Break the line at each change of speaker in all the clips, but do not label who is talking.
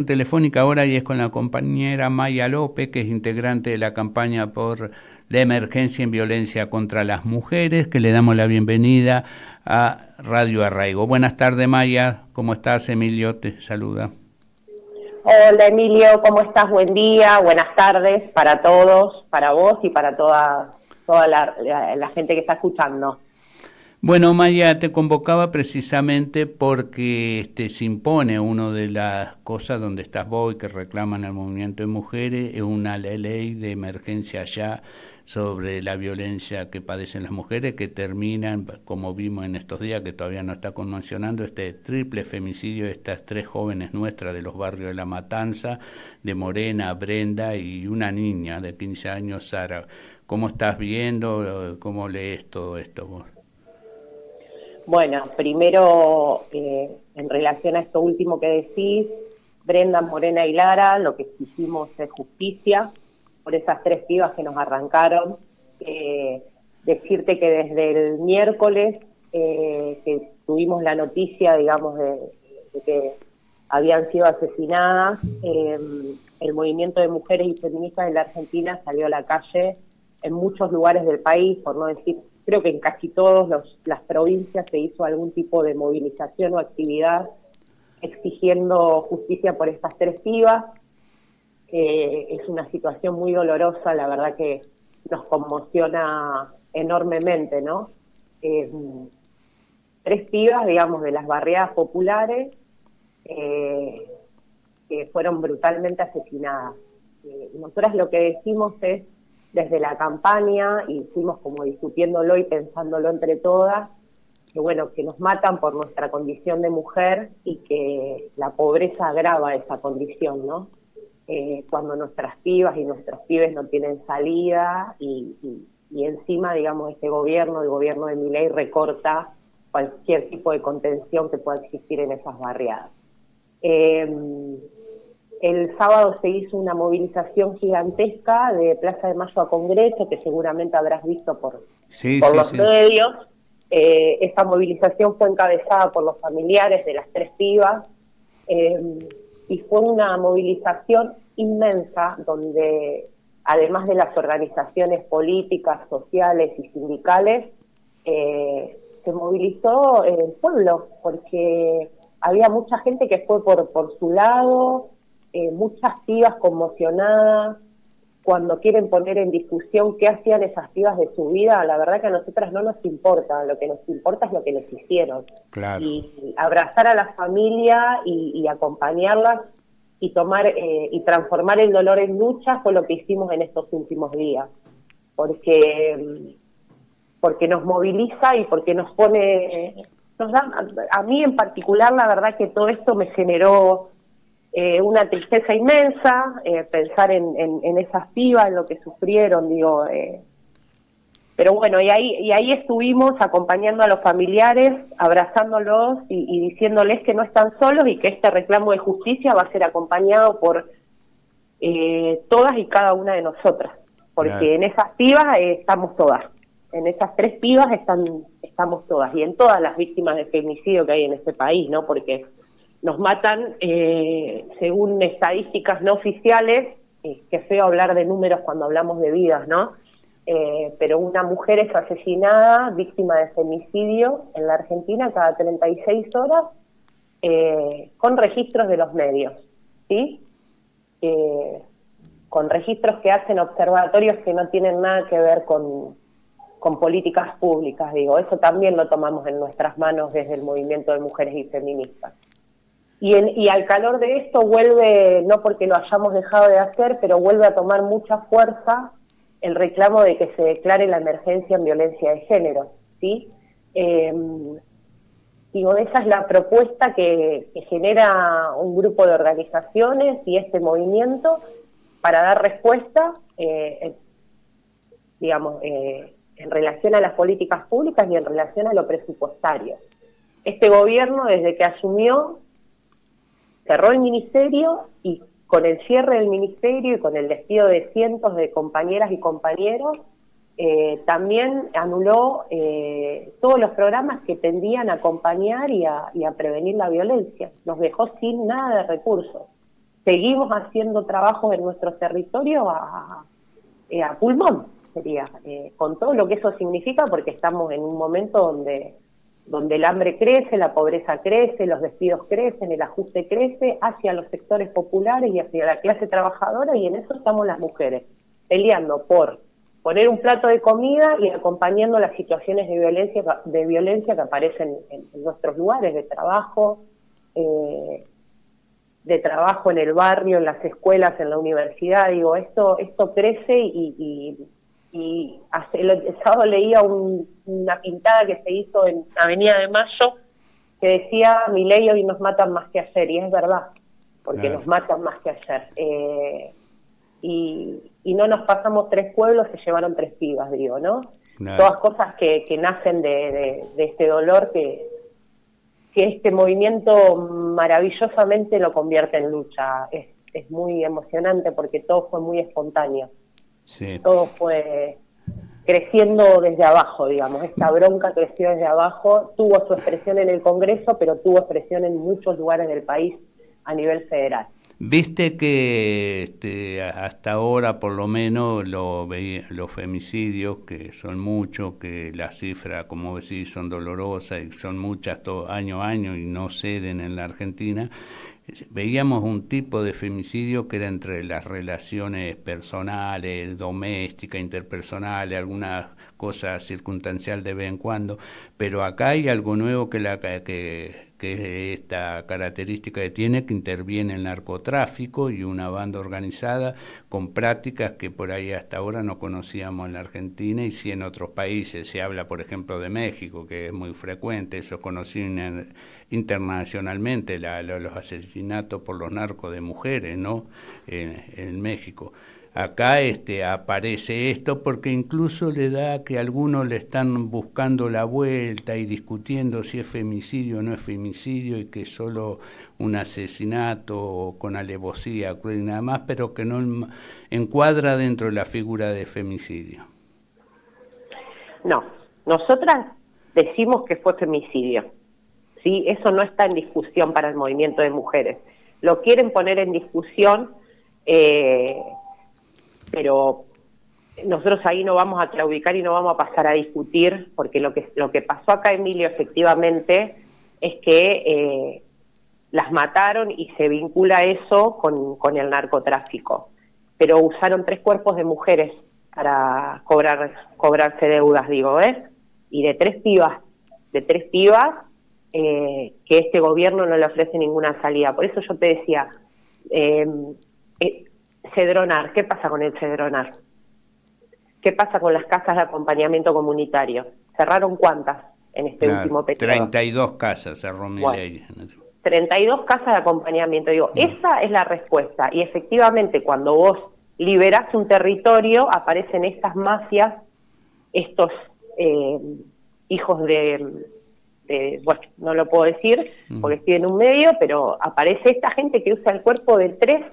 Telefónica ahora y es con la compañera Maya López, que es integrante de la campaña por la emergencia en violencia contra las mujeres, que le damos la bienvenida a Radio Arraigo. Buenas tardes, Maya, ¿cómo estás? Emilio te saluda.
Hola Emilio, ¿cómo estás? Buen día, buenas tardes para todos, para vos y para toda la gente que está escuchando.
Bueno, Maya, te convocaba precisamente porque se impone una de las cosas donde estás vos y que reclaman el movimiento de mujeres, es una ley de emergencia ya sobre la violencia que padecen las mujeres, que terminan, como vimos en estos días, que todavía no está conmocionando, este triple femicidio de estas tres jóvenes nuestras de los barrios de La Matanza, de Morena, Brenda y una niña de 15 años, Sara. ¿Cómo estás viendo? ¿Cómo lees todo esto vos?
Bueno, primero, en relación a esto último que decís, Brenda, Morena y Lara, lo que exigimos es justicia por esas tres pibas que nos arrancaron. Decirte que desde el miércoles que tuvimos la noticia, digamos, de que habían sido asesinadas, el movimiento de mujeres y feministas de la Argentina salió a la calle en muchos lugares del país, por no decir, creo que en casi todas las provincias se hizo algún tipo de movilización o actividad exigiendo justicia por estas tres pibas. Es una situación muy dolorosa, la verdad que nos conmociona enormemente, ¿no? Tres pibas, digamos, de las barriadas populares que fueron brutalmente asesinadas. Nosotras lo que decimos es, desde la campaña, y fuimos como discutiéndolo y pensándolo entre todas, que bueno, que nos matan por nuestra condición de mujer y que la pobreza agrava esa condición, ¿no? Cuando nuestras pibas y nuestros pibes no tienen salida y encima, digamos, este gobierno, el gobierno de Milei, recorta cualquier tipo de contención que pueda existir en esas barriadas. El sábado se hizo una movilización gigantesca de Plaza de Mayo a Congreso, que seguramente habrás visto por los medios. Esta movilización fue encabezada por los familiares de las tres pibas y fue una movilización inmensa donde, además de las organizaciones políticas, sociales y sindicales, se movilizó el pueblo, porque había mucha gente que fue por su lado, muchas pibas conmocionadas, cuando quieren poner en discusión qué hacían esas pibas de su vida. La verdad que a nosotras no nos importa, lo que nos importa es lo que les hicieron.
Claro.
Y abrazar a la familia y acompañarlas y tomar y transformar el dolor en lucha fue lo que hicimos en estos últimos días, porque nos moviliza y porque nos pone, nos da, a mí en particular, la verdad que todo esto me generó una tristeza inmensa, pensar en esas pibas, en lo que sufrieron, digo, pero bueno, y ahí estuvimos acompañando a los familiares, abrazándolos y diciéndoles que no están solos y que este reclamo de justicia va a ser acompañado por todas y cada una de nosotras, porque claro, en esas pibas estamos todas, en esas tres pibas estamos todas, y en todas las víctimas de femicidio que hay en este país, ¿no? Porque nos matan, según estadísticas no oficiales, que feo hablar de números cuando hablamos de vidas, ¿no? Pero una mujer es asesinada, víctima de femicidio en la Argentina cada 36 horas, con registros de los medios, ¿sí? Con registros que hacen observatorios que no tienen nada que ver con políticas públicas, digo, eso también lo tomamos en nuestras manos desde el movimiento de mujeres y feministas. Y al calor de esto vuelve, no porque lo hayamos dejado de hacer, pero vuelve a tomar mucha fuerza el reclamo de que se declare la emergencia en violencia de género, ¿sí? Digo, esa es la propuesta que genera un grupo de organizaciones y este movimiento para dar respuesta, digamos, en relación a las políticas públicas y en relación a lo presupuestario. Este gobierno, desde que asumió, cerró el ministerio y con el cierre del ministerio y con el despido de cientos de compañeras y compañeros, también anuló todos los programas que tendían a acompañar y a prevenir la violencia. Nos dejó sin nada de recursos. seguimos haciendo trabajo en nuestro territorio a pulmón, sería, con todo lo que eso significa, porque estamos en un momento donde el hambre crece, la pobreza crece, los despidos crecen, el ajuste crece hacia los sectores populares y hacia la clase trabajadora, y en eso estamos las mujeres, peleando por poner un plato de comida y acompañando las situaciones de violencia que aparecen en nuestros lugares de trabajo en el barrio, en las escuelas, en la universidad. Digo, esto crece y el sábado leía una pintada que se hizo en Avenida de Mayo que decía: Milei hoy nos matan más que ayer, y es verdad, porque nos matan más que ayer. Y no nos pasamos 3 pueblos, se llevaron 3 pibas, digo, ¿no? Todas cosas que nacen de este dolor que este movimiento maravillosamente lo convierte en lucha. Es muy emocionante porque todo fue muy espontáneo. Sí. Todo fue creciendo desde abajo, digamos. Esta bronca creció desde abajo, tuvo su expresión en el Congreso, pero tuvo expresión en muchos lugares del país a nivel federal.
Viste que hasta ahora, por lo menos, los femicidios, que son muchos, que las cifras, como decís, son dolorosas y son muchas año a año y no ceden en la Argentina, veíamos un tipo de femicidio que era entre las relaciones personales, domésticas, interpersonales, algunas cosas circunstancial de vez en cuando, pero acá hay algo nuevo que esta característica que tiene, que interviene el narcotráfico y una banda organizada con prácticas que por ahí hasta ahora no conocíamos en la Argentina, y sí en otros países. Se habla, por ejemplo, de México, que es muy frecuente, eso es conocido internacionalmente, los asesinatos por los narcos de mujeres, ¿no? En México. Acá aparece esto porque incluso le da que algunos le están buscando la vuelta y discutiendo si es femicidio o no es femicidio, y que es solo un asesinato con alevosía y nada más, pero que no encuadra dentro de la figura de femicidio.
No, nosotras decimos que fue femicidio, ¿sí? Eso no está en discusión para el movimiento de mujeres. Lo quieren poner en discusión, pero nosotros ahí no vamos a claudicar y no vamos a pasar a discutir, porque lo que pasó acá, Emilio, efectivamente, es que las mataron y se vincula eso con el narcotráfico. Pero usaron 3 cuerpos de mujeres para cobrarse deudas, digo, y de 3 pibas, que este gobierno no le ofrece ninguna salida. Por eso yo te decía, Cedronar, ¿qué pasa con el Cedronar? ¿Qué pasa con las casas de acompañamiento comunitario? ¿Cerraron cuántas en este último periodo?
32 casas cerró Milei. Bueno,
32 casas de acompañamiento. Digo, esa es la respuesta. Y efectivamente, cuando vos liberás un territorio, aparecen estas mafias, estos hijos bueno, no lo puedo decir porque estoy en un medio, pero aparece esta gente que usa el cuerpo de tres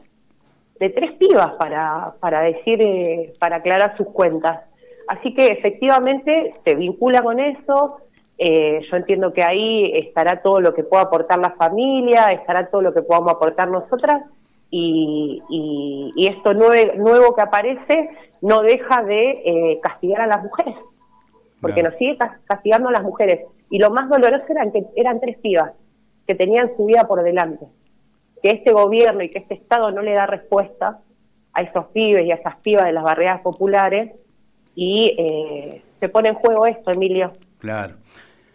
pibas para decir, para aclarar sus cuentas. Así que efectivamente se vincula con eso. Yo entiendo que ahí estará todo lo que pueda aportar la familia, estará todo lo que podamos aportar nosotras, y esto nuevo que aparece no deja de castigar a las mujeres, porque nos sigue castigando a las mujeres. Y lo más doloroso era que eran 3 pibas que tenían su vida por delante, que este gobierno y que este Estado no le da respuesta a esos pibes y a esas pibas de las barriadas populares, y se pone en juego esto, Emilio.
Claro.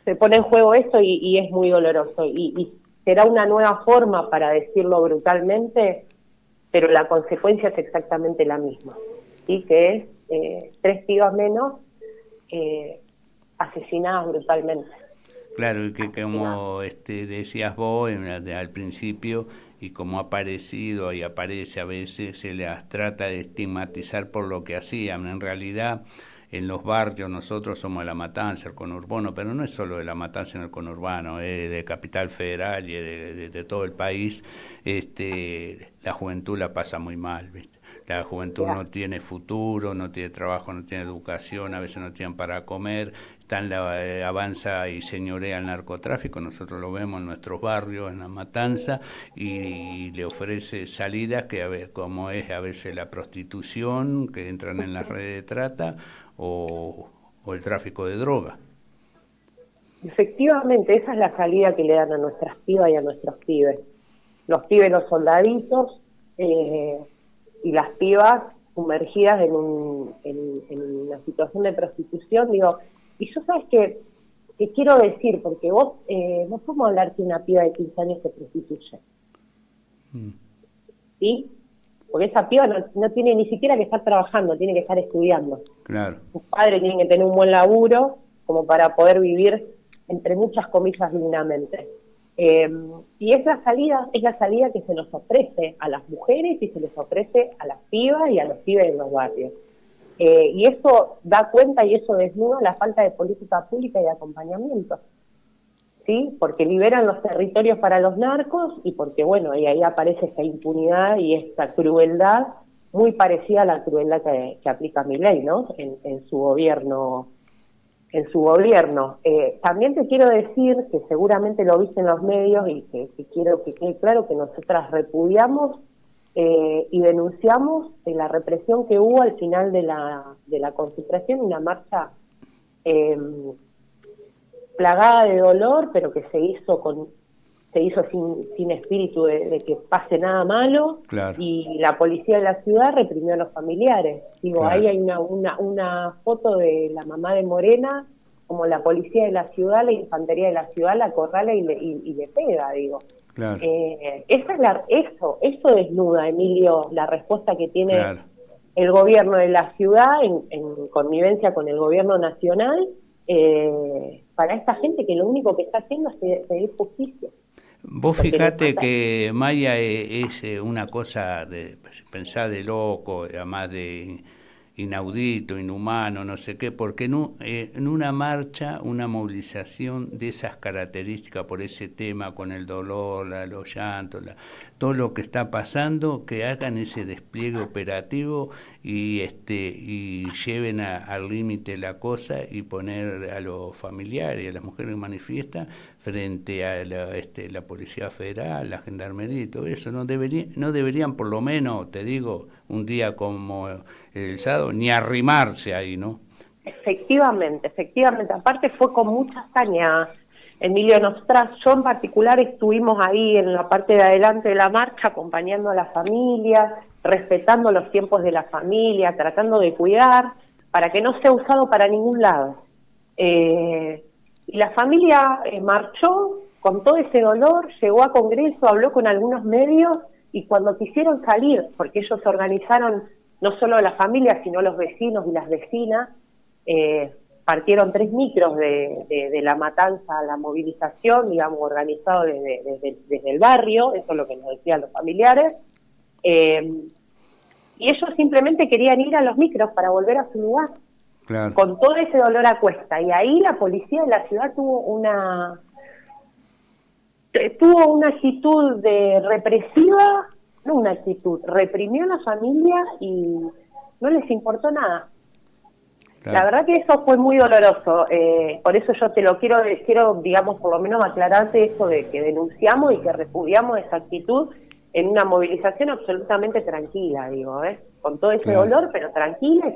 Se pone en juego esto y es muy doloroso, y será una nueva forma para decirlo brutalmente, pero la consecuencia es exactamente la misma, ¿sí? Que es 3 pibas menos asesinadas brutalmente.
Claro, y que como decías vos al principio, y como ha aparecido y aparece a veces, se las trata de estigmatizar por lo que hacían. En realidad, en los barrios nosotros somos de La Matanza, el conurbano, pero no es solo de La Matanza en el conurbano, de Capital Federal y de todo el país. La juventud la pasa muy mal, ¿viste? la juventud no tiene futuro, no tiene trabajo, no tiene educación, a veces no tienen para comer, avanza y señorea el narcotráfico, nosotros lo vemos en nuestros barrios, en La Matanza, y le ofrece salidas que como es a veces la prostitución, que entran en las redes de trata, o el tráfico de droga.
Efectivamente, esa es la salida que le dan a nuestras pibas y a nuestros pibes. Los pibes, los soldaditos, y las pibas sumergidas en una situación de prostitución. Digo, y yo sabes que quiero decir, porque vos no podemos hablar que una piba de 15 años se prostituye. ¿Sí? Porque esa piba no tiene ni siquiera que estar trabajando, tiene que estar estudiando.
Claro.
Sus padres tienen que tener un buen laburo como para poder vivir, entre muchas comillas, dignamente. Y es la salida que se nos ofrece a las mujeres y se les ofrece a las pibas y a los pibes en los barrios. Y eso da cuenta y eso desnuda la falta de política pública y de acompañamiento, ¿sí? Porque liberan los territorios para los narcos y porque, bueno, y ahí aparece esta impunidad y esta crueldad muy parecida a la crueldad que aplica Milei, ¿no? En su gobierno. También te quiero decir que seguramente lo viste en los medios y que quiero que quede claro que nosotras repudiamos y denunciamos la represión que hubo al final de la concentración, una marcha plagada de dolor, pero que se hizo sin espíritu de que pase nada malo.
Claro.
Y la policía de la ciudad reprimió a los familiares. Digo, claro. Ahí hay una foto de la mamá de Morena, como la policía de la ciudad, la infantería de la ciudad la acorrala y le pega, digo.
Claro.
Eso desnuda, Emilio, la respuesta que tiene
claro.
el gobierno de la ciudad en connivencia con el gobierno nacional para esta gente que lo único que está haciendo es pedir justicia.
Vos fijate que Maya es una cosa de pensar de loco, además de inaudito, inhumano, no sé qué, porque en una marcha, una movilización de esas características por ese tema, con el dolor, los llantos, todo lo que está pasando, que hagan ese despliegue operativo y lleven al límite la cosa y poner a los familiares y a las mujeres que manifiestan frente a la Policía Federal, la Gendarmería y todo eso. No deberían, por lo menos, te digo, un día como el sábado, ni arrimarse ahí, ¿no?
Efectivamente. Aparte fue con mucha hazaña, Emilio. Yo en particular estuvimos ahí en la parte de adelante de la marcha, acompañando a la familia, respetando los tiempos de la familia, tratando de cuidar, para que no sea usado para ningún lado. Y la familia marchó con todo ese dolor, llegó a Congreso, habló con algunos medios, y cuando quisieron salir, porque ellos se organizaron, no solo la familia, sino los vecinos y las vecinas, partieron 3 micros de La Matanza a la movilización, digamos, organizado desde el barrio, eso es lo que nos decían los familiares, y ellos simplemente querían ir a los micros para volver a su lugar, claro. Con todo ese dolor a cuesta, y ahí la policía de la ciudad tuvo una actitud represiva, reprimió a la familia y no les importó nada. Claro. La verdad que eso fue muy doloroso, por eso yo te lo quiero, digamos, por lo menos aclararte esto de que denunciamos y que repudiamos esa actitud en una movilización absolutamente tranquila, digo, con todo ese claro. dolor, pero tranquila y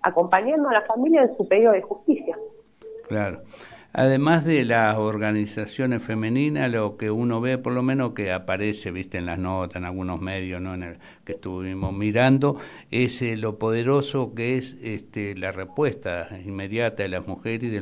acompañando a la familia en su pedido de justicia.
Claro. Además de las organizaciones femeninas, lo que uno ve, por lo menos que aparece, viste, en las notas, en algunos medios, ¿no? Que estuvimos mirando, es lo poderoso que es la respuesta inmediata de las mujeres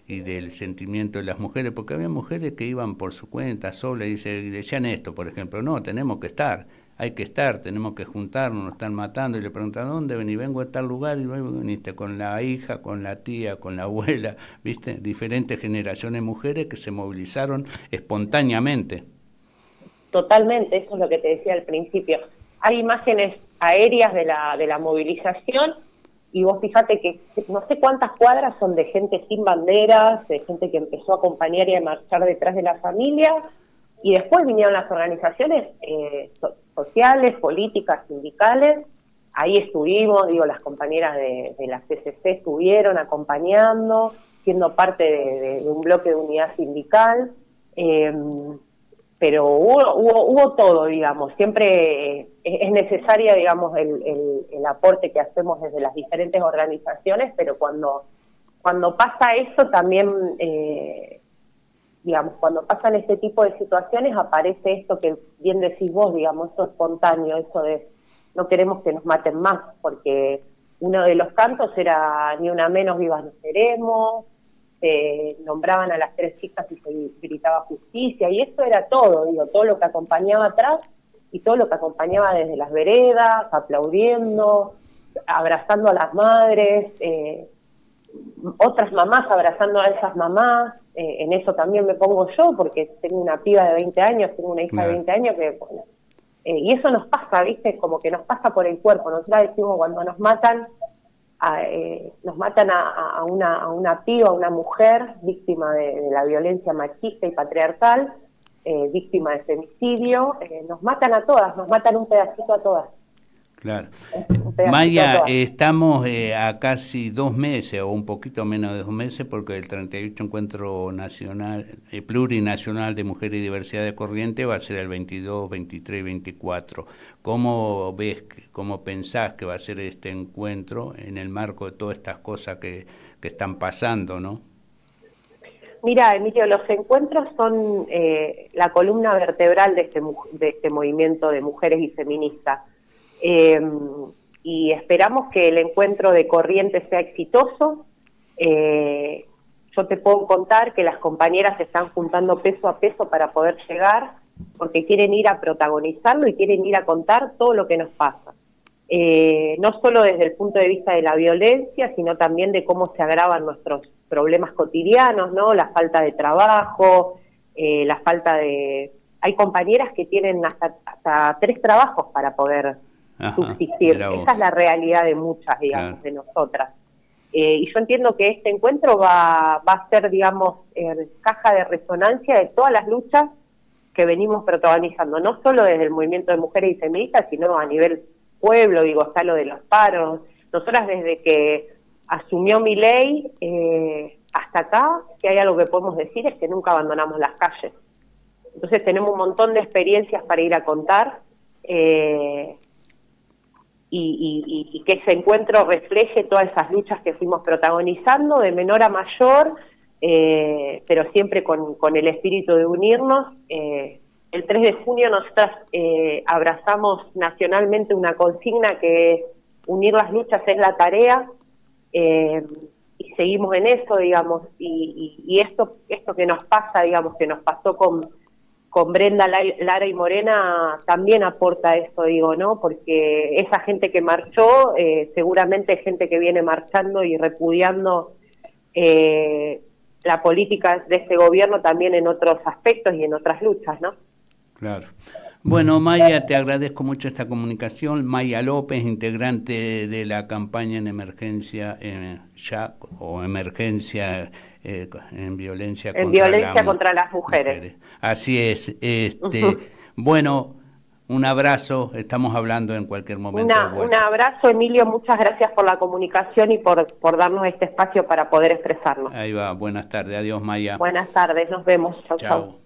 y del sentimiento de las mujeres, porque había mujeres que iban por su cuenta, solas, y decían esto, por ejemplo, no, tenemos que estar. Hay que estar, tenemos que juntarnos, nos están matando, y le preguntan, ¿dónde venís? Vengo a tal lugar, y luego viniste con la hija, con la tía, con la abuela, ¿viste? Diferentes generaciones de mujeres que se movilizaron espontáneamente.
Totalmente, eso es lo que te decía al principio. Hay imágenes aéreas de la movilización, y vos fíjate que no sé cuántas cuadras son de gente sin banderas, de gente que empezó a acompañar y a marchar detrás de la familia, y después vinieron las organizaciones sociales, políticas, sindicales, ahí estuvimos, digo, las compañeras de la CCC estuvieron acompañando, siendo parte de un bloque de unidad sindical, pero hubo todo, digamos, siempre es necesaria, digamos, el aporte que hacemos desde las diferentes organizaciones, pero cuando pasa eso también, digamos, cuando pasan este tipo de situaciones aparece esto que bien decís vos, digamos, eso espontáneo, eso de no queremos que nos maten más, porque uno de los cantos era ni una menos, vivas no seremos, nombraban a las 3 chicas y se gritaba justicia, y eso era todo, digo, todo lo que acompañaba atrás y todo lo que acompañaba desde las veredas, aplaudiendo, abrazando a las madres, otras mamás abrazando a esas mamás, en eso también me pongo yo, porque tengo una piba de 20 años, tengo una hija de 20 años que... Bueno, y eso nos pasa, ¿viste? Como que nos pasa por el cuerpo. Nosotros decimos cuando nos matan a una piba, a una mujer víctima de la violencia machista y patriarcal, víctima de femicidio, nos matan a todas, nos matan un pedacito a todas.
Claro. Maya, estamos a casi 2 meses o un poquito menos de 2 meses porque el 38 Encuentro Nacional, Plurinacional de Mujeres y Diversidad de Corrientes va a ser el 22, 23 y 24. ¿Cómo ves, cómo pensás que va a ser este encuentro en el marco de todas estas cosas que están pasando, no?
Mira, Emilio, los encuentros son la columna vertebral de este movimiento de mujeres y feministas. Y esperamos que el encuentro de Corrientes sea exitoso. Yo te puedo contar que las compañeras se están juntando peso a peso para poder llegar, porque quieren ir a protagonizarlo y quieren ir a contar todo lo que nos pasa. No solo desde el punto de vista de la violencia, sino también de cómo se agravan nuestros problemas cotidianos, ¿no? La falta de trabajo, la falta de... Hay compañeras que tienen hasta 3 trabajos para poder subsistir. Esa es la realidad de muchas, digamos, de nosotras. Y yo entiendo que este encuentro va a ser, digamos, caja de resonancia de todas las luchas que venimos protagonizando, no solo desde el movimiento de mujeres y feministas, sino a nivel pueblo, digo, está lo de los paros. Nosotras desde que asumió Milei hasta acá, si hay algo que podemos decir es que nunca abandonamos las calles. Entonces tenemos un montón de experiencias para ir a contar, y que ese encuentro refleje todas esas luchas que fuimos protagonizando de menor a mayor, pero siempre con el espíritu de unirnos. El 3 de junio nosotras abrazamos nacionalmente una consigna que es unir las luchas es la tarea, y seguimos en eso, digamos, y esto que nos pasa, digamos, que nos pasó con Brenda, Lara y Morena también aporta eso, digo, ¿no? Porque esa gente que marchó, seguramente es gente que viene marchando y repudiando la política de este gobierno también en otros aspectos y en otras luchas, ¿no?
Claro. Bueno, Maya, te agradezco mucho esta comunicación. Maya López, integrante de la campaña en emergencia emergencia en violencia
contra las mujeres.
Así es. Bueno, un abrazo. Estamos hablando en cualquier momento.
Un abrazo, Emilio. Muchas gracias por la comunicación y por darnos este espacio para poder expresarnos.
Ahí va. Buenas tardes. Adiós, Maya.
Buenas tardes. Nos vemos. Chau, chau.